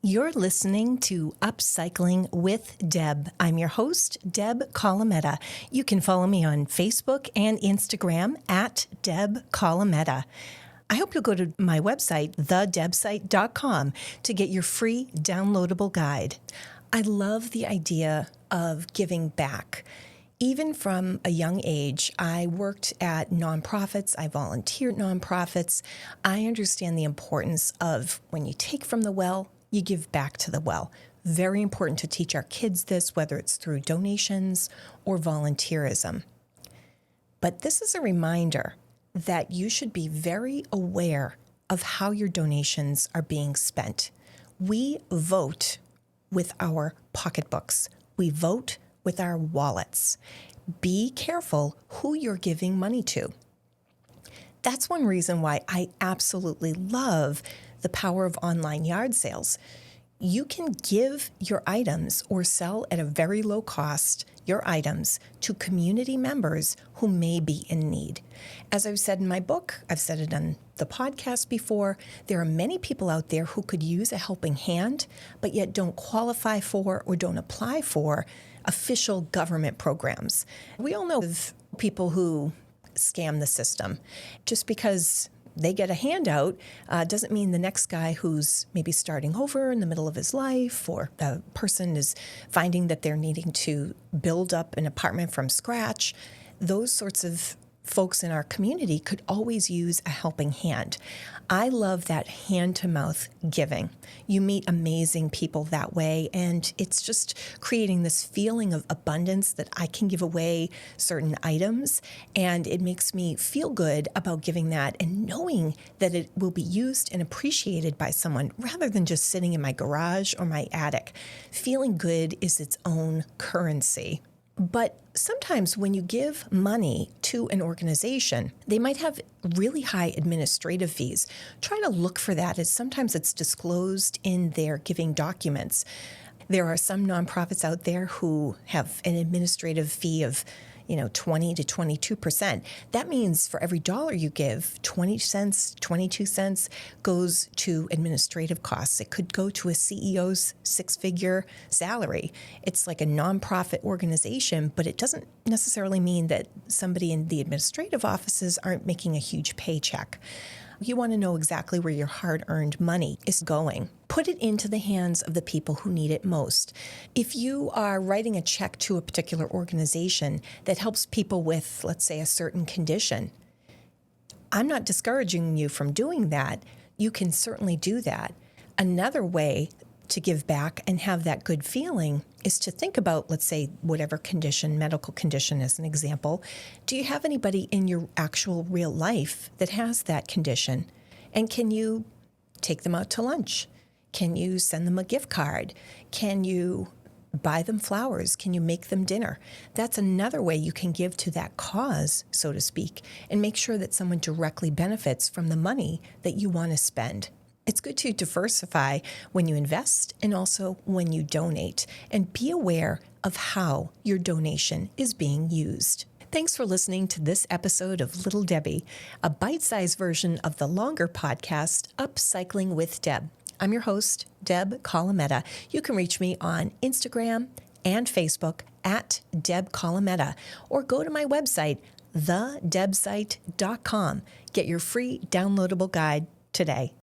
You're listening to Upcycling with Deb. I'm your host, Deb Colameta. You can follow me on Facebook and Instagram at Deb Colameta. I hope you'll go to my website, thedebsite.com, to get your free downloadable guide. I love the idea of giving back. Even from a young age, I worked at nonprofits, I volunteered at nonprofits. I understand the importance of when you take from the well, you give back to the well. Very important to teach our kids this, whether it's through donations or volunteerism. But this is a reminder that you should be very aware of how your donations are being spent. We vote with our pocketbooks. We vote with our wallets. Be careful who you're giving money to. That's one reason why I absolutely love the power of online yard sales. You can give your items or sell at a very low cost your items to community members who may be in need. As I've said in my book, I've said it on the podcast before, there are many people out there who could use a helping hand, but yet don't qualify for or don't apply for official government programs. We all know of people who scam the system. Just because they get a handout doesn't mean the next guy who's maybe starting over in the middle of his life, or the person is finding that they're needing to build up an apartment from scratch. Those sorts of folks in our community could always use a helping hand. I love that hand-to-mouth giving. You meet amazing people that way, and it's just creating this feeling of abundance that I can give away certain items, and it makes me feel good about giving that and knowing that it will be used and appreciated by someone rather than just sitting in my garage or my attic. Feeling good is its own currency. But sometimes when you give money to an organization, they might have really high administrative fees. Try to look for that, as sometimes it's disclosed in their giving documents. There are some nonprofits out there who have an administrative fee of 20 to 22%. That means for every dollar you give, 20 cents, 22 cents goes to administrative costs. It could go to a CEO's six-figure salary. It's like a nonprofit organization, but it doesn't necessarily mean that somebody in the administrative offices aren't making a huge paycheck. You want to know exactly where your hard-earned money is going. Put it into the hands of the people who need it most. If you are writing a check to a particular organization that helps people with, let's say, a certain condition, I'm not discouraging you from doing that. You can certainly do that. Another way to give back and have that good feeling is to think about, let's say, whatever condition, medical condition as an example. Do you have anybody in your actual real life that has that condition? And can you take them out to lunch? Can you send them a gift card? Can you buy them flowers? Can you make them dinner? That's another way you can give to that cause, so to speak, and make sure that someone directly benefits from the money that you want to spend. It's good to diversify when you invest and also when you donate, and be aware of how your donation is being used. Thanks for listening to this episode of Lil Debi, a bite-sized version of the longer podcast, Upcycling with Deb. I'm your host, Deb Colameta. You can reach me on Instagram and Facebook at Deb Colameta, or go to my website, thedebsite.com. Get your free downloadable guide today.